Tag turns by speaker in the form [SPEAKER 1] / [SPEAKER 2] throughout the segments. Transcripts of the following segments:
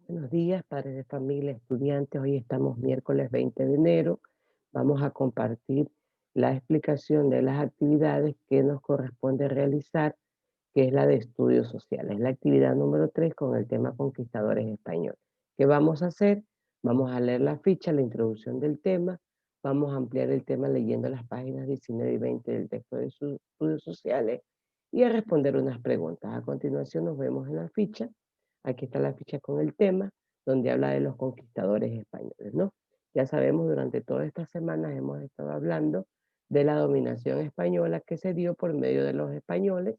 [SPEAKER 1] Buenos días, padres de familia, estudiantes. Hoy estamos miércoles 20 de enero. Vamos a compartir la explicación de las actividades que nos corresponde realizar, que es la de estudios sociales, la actividad número 3 con el tema conquistadores españoles. ¿Qué vamos a hacer? Vamos a leer la ficha, la introducción del tema, vamos a ampliar el tema leyendo las páginas 19 y 20 del texto de sus estudios sociales y a responder unas preguntas. A continuación nos vemos en la ficha. Aquí está la ficha con el tema, donde habla de los conquistadores españoles, ¿no? Ya sabemos, durante todas estas semanas hemos estado hablando de la dominación española que se dio por medio de los españoles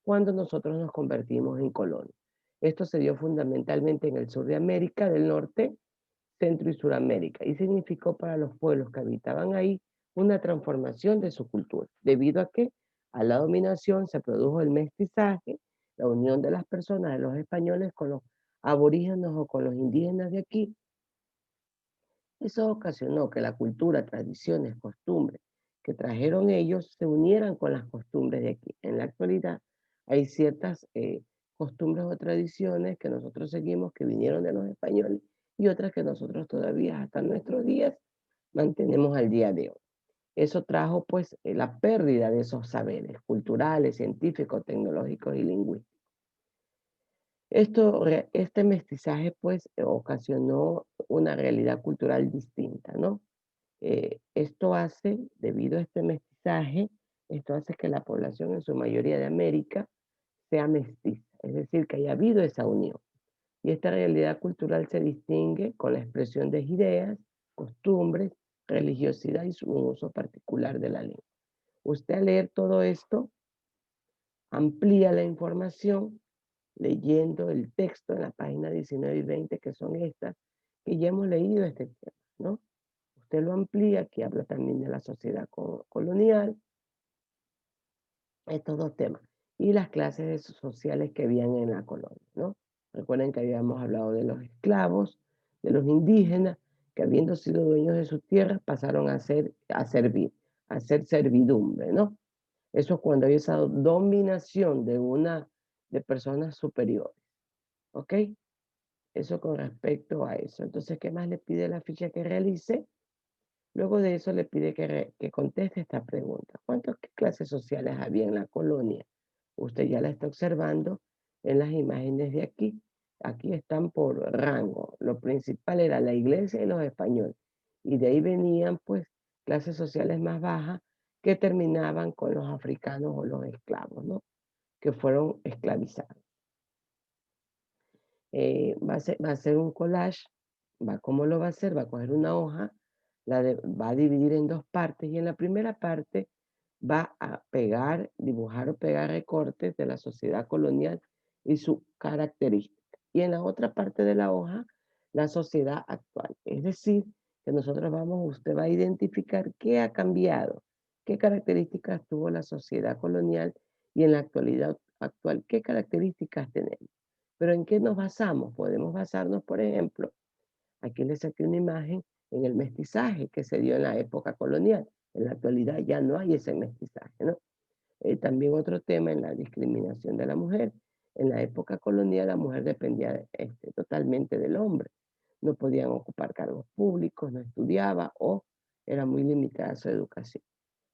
[SPEAKER 1] cuando nosotros nos convertimos en colonia. Esto se dio fundamentalmente en el sur de América del Norte, Centro y Suramérica, y significó para los pueblos que habitaban ahí una transformación de su cultura, debido a que a la dominación se produjo el mestizaje, la unión de las personas, de los españoles con los aborígenes o con los indígenas de aquí. Eso ocasionó que la cultura, tradiciones, costumbres que trajeron ellos se unieran con las costumbres de aquí. En la actualidad hay ciertas costumbres o tradiciones que nosotros seguimos que vinieron de los españoles y otras que nosotros todavía hasta nuestros días mantenemos al día de hoy. Eso trajo pues la pérdida de esos saberes culturales, científicos, tecnológicos y lingüísticos. Este mestizaje pues ocasionó una realidad cultural distinta, ¿no? Esto hace, debido a este mestizaje, esto hace que la población en su mayoría de América sea mestiza, es decir, que haya habido esa unión. Y esta realidad cultural se distingue con la expresión de ideas, costumbres, religiosidad y su uso particular de la lengua. Usted al leer todo esto amplía la información leyendo el texto en la página 19 y 20, que son estas, que ya hemos leído este tema, ¿no? Usted lo amplía, que habla también de la sociedad colonial, estos dos temas, y las clases sociales que habían en la colonia, ¿no? Recuerden que habíamos hablado de los esclavos, de los indígenas, que habiendo sido dueños de sus tierras pasaron a servir, a hacer servidumbre, ¿no? Eso es cuando hay esa dominación de personas superiores, ¿ok? Eso con respecto a eso. Entonces, ¿qué más le pide la ficha que realice? Luego de eso le pide que conteste esta pregunta. ¿Cuántas clases sociales había en la colonia? Usted ya la está observando en las imágenes de aquí. Aquí están por rango. Lo principal era la iglesia y los españoles. Y de ahí venían pues clases sociales más bajas que terminaban con los africanos o los esclavos, ¿no? Que fueron esclavizados. Va a hacer un collage. ¿Cómo lo va a hacer? Va a coger una hoja, va a dividir en dos partes y en la primera parte va a pegar, dibujar o pegar recortes de la sociedad colonial y su característica. Y en la otra parte de la hoja, la sociedad actual. Es decir, que usted va a identificar qué ha cambiado, qué características tuvo la sociedad colonial y en la actualidad actual, qué características tenemos. Pero ¿en qué nos basamos? Podemos basarnos, por ejemplo, aquí les saqué una imagen en el mestizaje que se dio en la época colonial. En la actualidad ya no hay ese mestizaje, ¿no? También otro tema en la discriminación de la mujer. En la época colonial la mujer dependía totalmente del hombre. No podían ocupar cargos públicos, no estudiaba o era muy limitada su educación.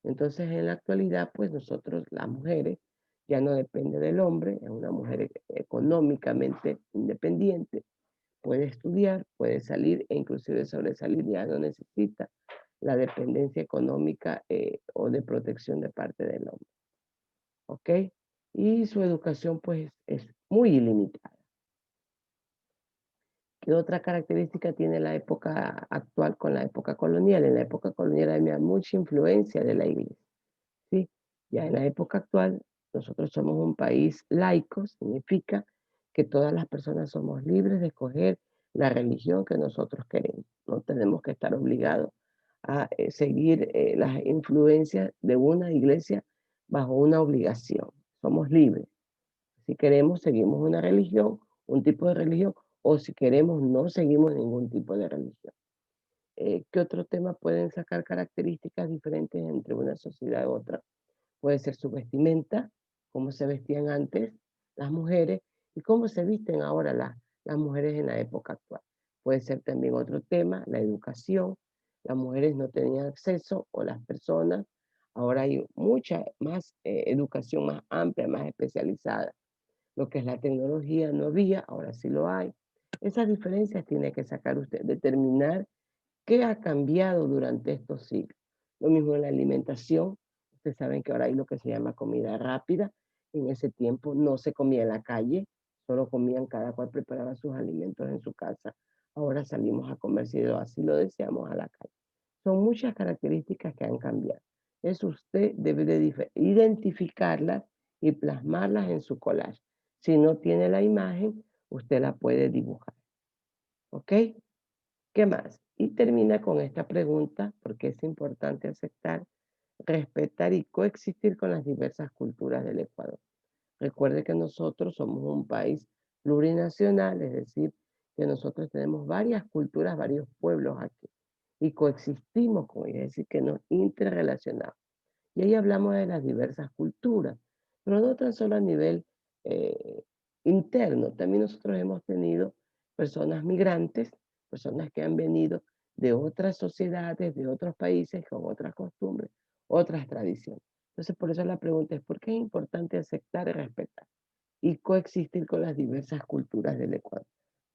[SPEAKER 1] Entonces, en la actualidad, pues nosotros, las mujeres, ya no depende del hombre, es una mujer económicamente independiente, puede estudiar, puede salir e inclusive sobresalir, ya no necesita la dependencia económica o de protección de parte del hombre, ¿ok? Y su educación pues es muy ilimitada. ¿Qué otra característica tiene la época actual con la época colonial? En la época colonial había mucha influencia de la iglesia, ¿sí? Ya en la época actual, nosotros somos un país laico, significa que todas las personas somos libres de escoger la religión que nosotros queremos. No tenemos que estar obligados a seguir las influencias de una iglesia bajo una obligación. Somos libres. Si queremos, seguimos una religión, un tipo de religión, o si queremos, no seguimos ningún tipo de religión. ¿Qué otro tema pueden sacar características diferentes entre una sociedad y otra? Puede ser su vestimenta, cómo se vestían antes las mujeres y cómo se visten ahora las mujeres en la época actual. Puede ser también otro tema, la educación. Las mujeres no tenían acceso o las personas. Ahora hay mucha más educación más amplia, más especializada. Lo que es la tecnología no había, ahora sí lo hay. Esas diferencias tiene que sacar usted, determinar qué ha cambiado durante estos siglos. Lo mismo en la alimentación. Ustedes saben que ahora hay lo que se llama comida rápida. En ese tiempo no se comía en la calle, solo comían cada cual preparaba sus alimentos en su casa. Ahora salimos a comer si así lo deseamos a la calle. Son muchas características que han cambiado. Eso usted debe de identificarlas y plasmarlas en su collage. Si no tiene la imagen, usted la puede dibujar. ¿Ok? ¿Qué más? Y termina con esta pregunta, porque es importante aceptar, respetar y coexistir con las diversas culturas del Ecuador. Recuerde que nosotros somos un país plurinacional, es decir, que nosotros tenemos varias culturas, varios pueblos aquí, y coexistimos con ellos, es decir, que nos interrelacionamos. Y ahí hablamos de las diversas culturas, pero no tan solo a nivel eh, interno, también nosotros hemos tenido personas migrantes, personas que han venido de otras sociedades, de otros países, con otras costumbres, otras tradiciones. Entonces, por eso la pregunta es, ¿por qué es importante aceptar y respetar y coexistir con las diversas culturas del Ecuador?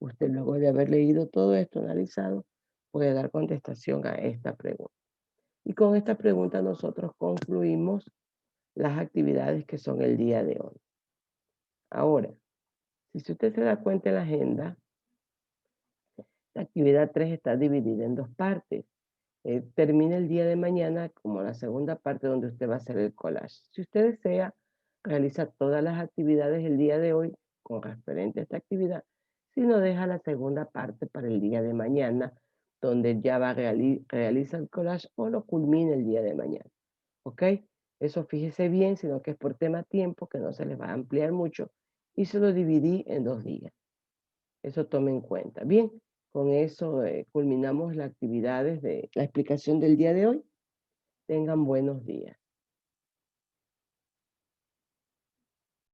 [SPEAKER 1] Usted, luego de haber leído todo esto, analizado, puede dar contestación a esta pregunta. Y con esta pregunta nosotros concluimos las actividades que son el día de hoy. Ahora, si usted se da cuenta en la agenda, la actividad 3 está dividida en dos partes. Termina el día de mañana como la segunda parte donde usted va a hacer el collage. Si usted desea, realiza todas las actividades el día de hoy con referente a esta actividad, si no deja la segunda parte para el día de mañana, donde ya va a realiza el collage o lo culmina el día de mañana. ¿Ok? Eso fíjese bien, sino que es por tema tiempo, que no se les va a ampliar mucho, y se lo dividí en 2 días. Eso tome en cuenta. Bien, con eso culminamos las actividades de la explicación del día de hoy. Tengan buenos días.